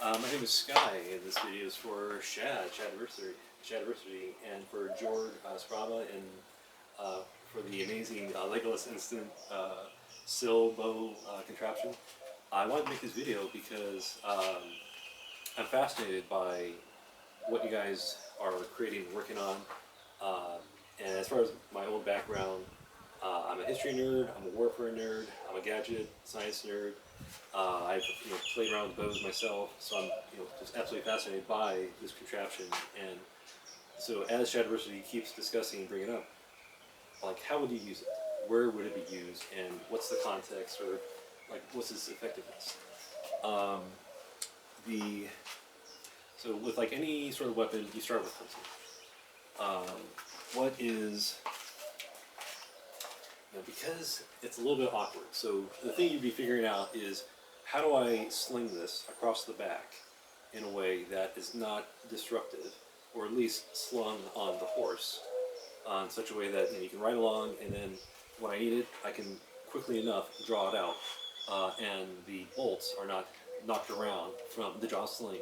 My name is Sky, and this video is for Shadiversity, and for JoergSprave, and for the amazing Legolas instant Sil bow contraption. I wanted to make this video because I'm fascinated by what you guys are creating and working on. And as far as my own background, I'm a history nerd, I'm a warfare nerd, I'm a gadget science nerd. I've played around with bows myself, so I'm just absolutely fascinated by this contraption. And so as Shadiversity keeps discussing and bringing up, like, how would you use it? Where would it be used? And what's the context, or like what's its effectiveness? So with like any sort of weapon, you start with hunting. What is because it's a little bit awkward. So the thing you'd be figuring out is, how do I sling this across the back in a way that is not disruptive, or at least slung on the horse in such a way that you can ride along, and then when I need it, I can quickly enough draw it out, and the bolts are not knocked around from the jostling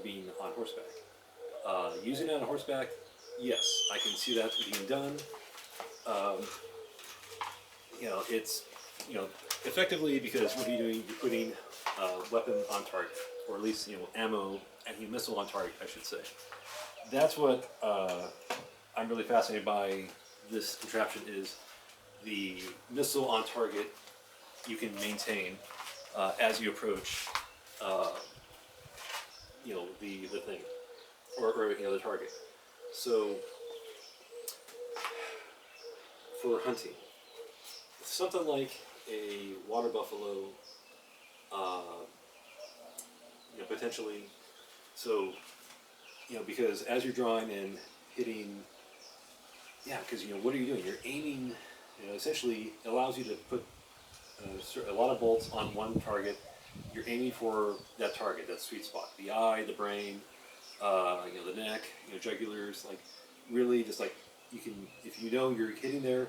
being on horseback. Using it on horseback, yes, I can see that being done. It's effectively, because what are you doing? You're putting weapon on target, or at least ammo and missile on target, I should say. That's what I'm really fascinated by this contraption, is the missile on target you can maintain as you approach the thing, or the target. So for hunting, something like a water buffalo, potentially. So, because as you're drawing and hitting, because what are you doing? You're aiming. Essentially, it allows you to put a lot of bolts on one target. You're aiming for that target, that sweet spot, the eye, the brain, the neck, jugulars. Like, really, just like you can, if you're hitting there,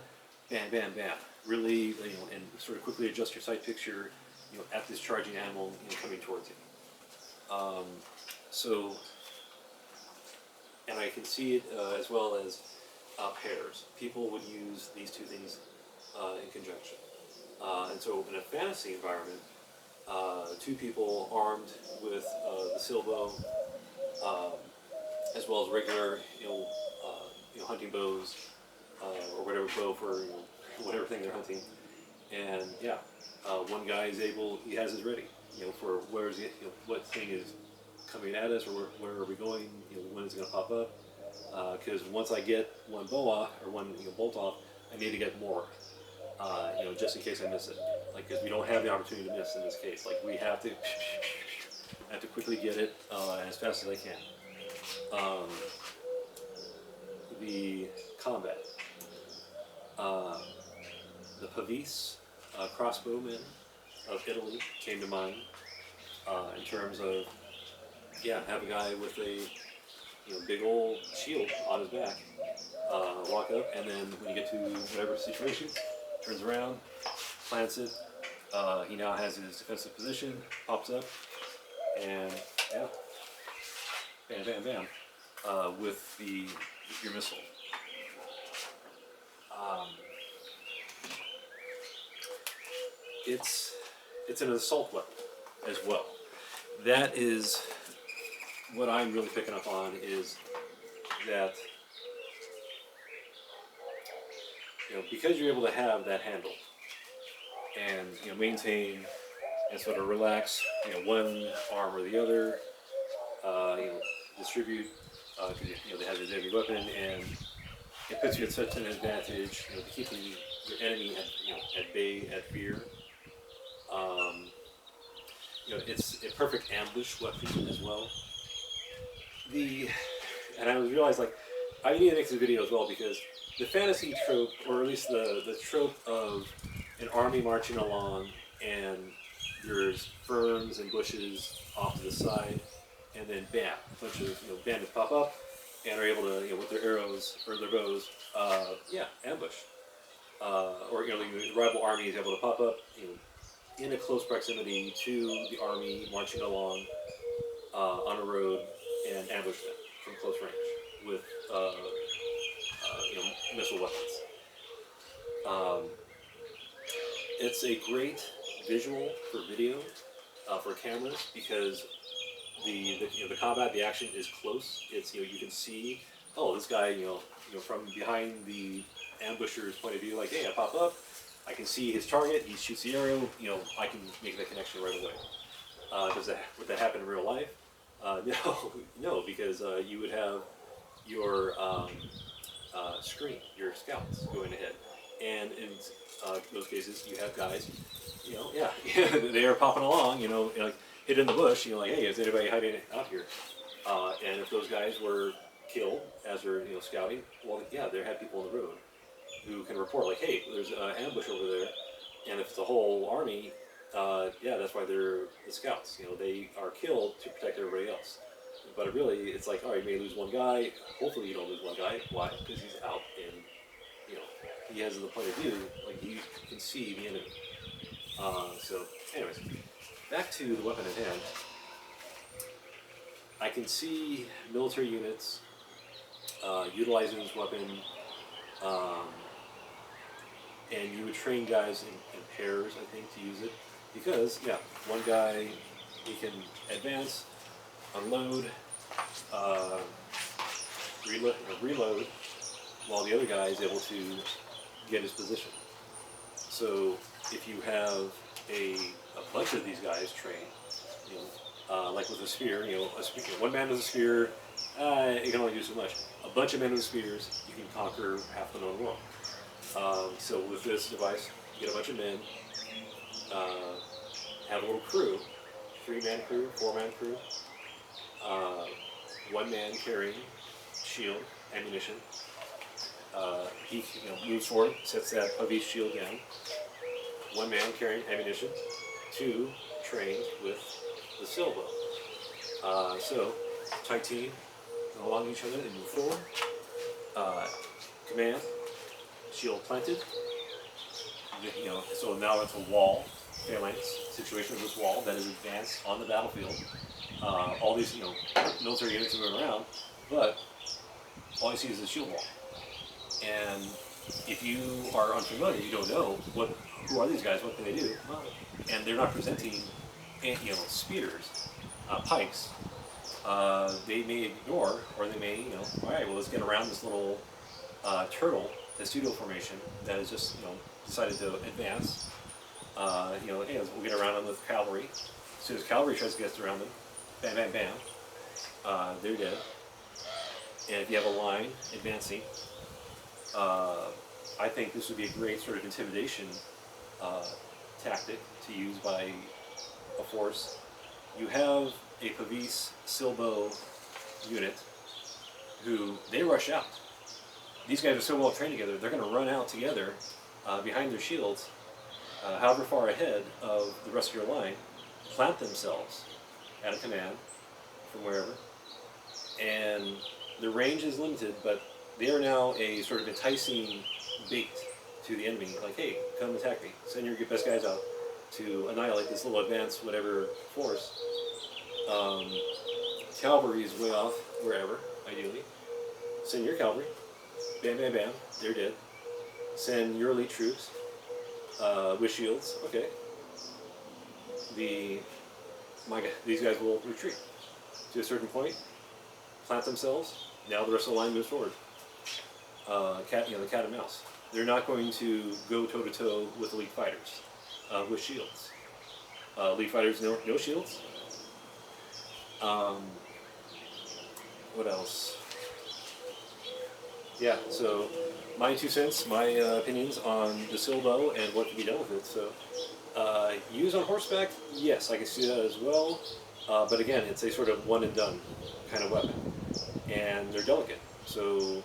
bam, bam, bam. Really, and sort of quickly adjust your sight picture, at this charging animal, coming towards you. And I can see it as well as pairs. People would use these two things in conjunction. And so in a fantasy environment, two people armed with the Sil bow, as well as regular, hunting bows, or whatever bow for whatever thing they're hunting, and one guy is able, he has his ready, for where's what thing is coming at us, or where are we going, when is it going to pop up? Because once I get one bow off, or one bolt off, I need to get more, just in case I miss it. Like, because we don't have the opportunity to miss in this case. Like, we have to quickly get it as fast as I can. The combat. The Pavise Crossbowmen of Italy came to mind in terms of, have a guy with a big old shield on his back, walk up, and then when you get to whatever situation, turns around, plants it. He now has his defensive position, pops up, and bam, bam, bam, with your missile. It's an assault weapon as well. That is what I'm really picking up on, is that because you're able to have that handle and maintain and sort of relax one arm or the other, distribute, because they have the deadly weapon, and it puts you at such an advantage, to keeping your enemy at bay, at fear. It's a perfect ambush weapon as well. And I realized, like, I need to make this video as well, because the fantasy trope, or at least the trope of an army marching along, and there's ferns and bushes off to the side, and then bam, a bunch of bandits pop up and are able to, with their arrows or their bows, ambush. Or the rival army is able to pop up, in a close proximity to the army marching along, on a road and ambush them from close range with missile weapons. It's a great visual for video, for cameras, because the combat, the action is close. It's you can see, oh, this guy from behind the ambusher's point of view, like, hey, I pop up, I can see his target, he shoots the arrow, I can make that connection right away. Would that happen in real life? No, because you would have your screen, your scouts going ahead, and in those cases you have guys, they are popping along, like hid in the bush, like, hey, is anybody hiding out here? And if those guys were killed as they're scouting, well, yeah, there had people on the road who can report, like, hey, there's an ambush over there, and if it's a whole army, that's why they're the scouts. They are killed to protect everybody else. But really, it's like, all right, you may lose one guy. Hopefully, you don't lose one guy. Why? Because he's out, and he has the point of view, like you can see the enemy. So, anyways, back to the weapon at hand. I can see military units utilizing this weapon, and you would train guys in pairs, I think, to use it. Because, one guy, he can advance, unload, reload, while the other guy is able to get his position. So if you have a bunch of these guys trained, like with a spear, one man with a spear, it can only do so much. A bunch of men with spears, you can conquer half the known world. So with this device, you get a bunch of men, have a little crew, 3-man crew, 4-man crew, 1 man carrying shield, ammunition. He moves forward, sets that Pavise shield down. 1 man carrying ammunition, 2 trained with the Sil bow. So, tight team, go along each other and move forward. Command, shield planted. So now it's a wall, phalanx situation of this wall that is advanced on the battlefield. All these, military units are moving around, but all you see is the shield wall. And if you are unfamiliar, you don't know who are these guys, what can they do, and they're not presenting, spears, pikes. They may ignore, or they may, all right, well, let's get around this little turtle, the pseudo formation that is just, decided to advance. Hey, we'll get around them with cavalry. As soon as cavalry tries to get around them, bam, bam, bam, they're dead. And if you have a line advancing, I think this would be a great sort of intimidation tactic to use by a force. You have a Pavise Silbo unit who, they rush out. These guys are so well trained together, they're going to run out together behind their shields, however far ahead of the rest of your line, plant themselves at a command from wherever, and the range is limited, but they are now a sort of enticing bait to the enemy, like, hey, come attack me, send your best guys out to annihilate this little advanced whatever force. Cavalry is way off wherever, ideally. Send your cavalry, bam, bam, bam, they're dead. Send your elite troops with shields, okay. These guys will retreat to a certain point, plant themselves, now the rest of the line moves forward. The cat and mouse. They're not going to go toe-to-toe with elite fighters with shields. Elite fighters, no shields. What else? Yeah, so my 2 cents, my opinions on the Silbo and what can be done with it. So, use on horseback, yes, I can see that as well. But again, it's a sort of one and done kind of weapon, and they're delicate. So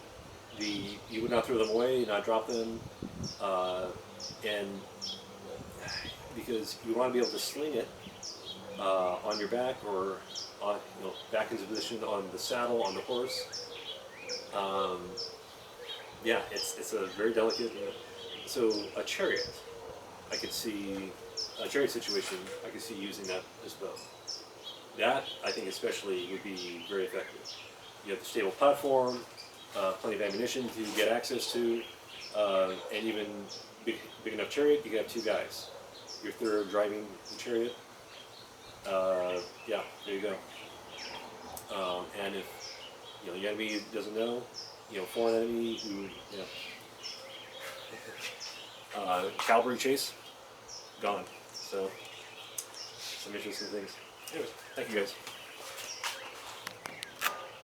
you would not throw them away, not drop them, and because you want to be able to sling it on your back or on, back into position on the saddle on the horse. Yeah, it's a very delicate. So a chariot, I could see a chariot situation. I could see using this bow. That, I think especially, would be very effective. You have the stable platform, plenty of ammunition to get access to, and even big enough chariot, you can have 2 guys. Your third driving the chariot. Yeah, there you go. And if the enemy doesn't know, foreign enemy who, cavalry chase, gone. So, some interesting things. Anyways, thank you guys.